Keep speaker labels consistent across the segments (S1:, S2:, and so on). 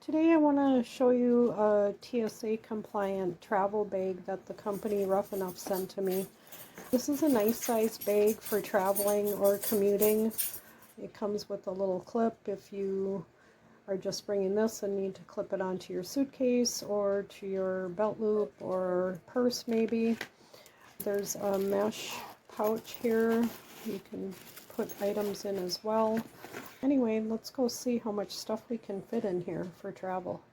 S1: Today I want to show you a TSA compliant travel bag that the company Rough Enough sent to me. This is a nice size bag for traveling or commuting. It comes with a little clip if you are just bringing this and need to clip it onto your suitcase or to your belt loop or purse maybe. There's a mesh pouch here. You can put items in as well. Anyway, let's go see how much stuff we can fit in here for travel.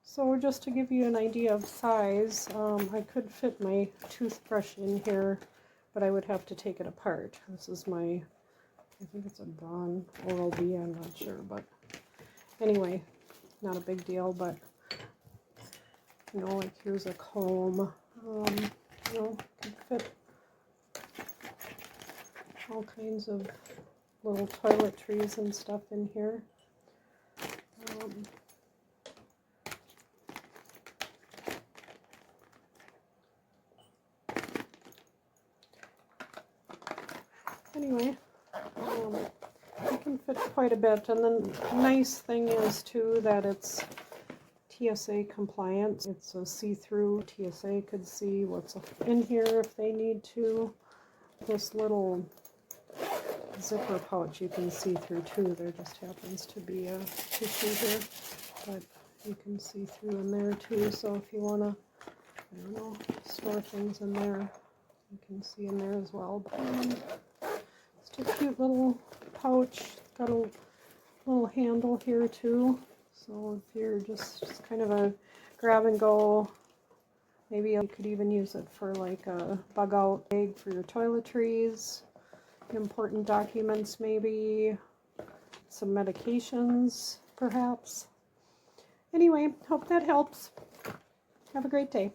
S1: So just to give you an idea of size, I could fit my toothbrush in here, but I would have to take it apart. This is my, I think it's a Braun Oral-B, I'm not sure, but anyway, not a big deal, but you know, like here's a comb, you know, can fit all kinds of little toiletries and stuff in here. Anyway, I can fit quite a bit, and the nice thing is too that it's TSA compliant. It's a see-through. TSA could see what's in here if they need to. This little zipper pouch you can see through too. There just happens to be a tissue here, but you can see through in there too. So if you want to, I don't know, store things in there, you can see in there as well. It's a cute little pouch. It's got a little handle here too. So if you're just kind of a grab and go, maybe you could even use it for like a bug out bag for your toiletries. Important documents, maybe some medications, perhaps. Anyway, hope that helps. Have a great day.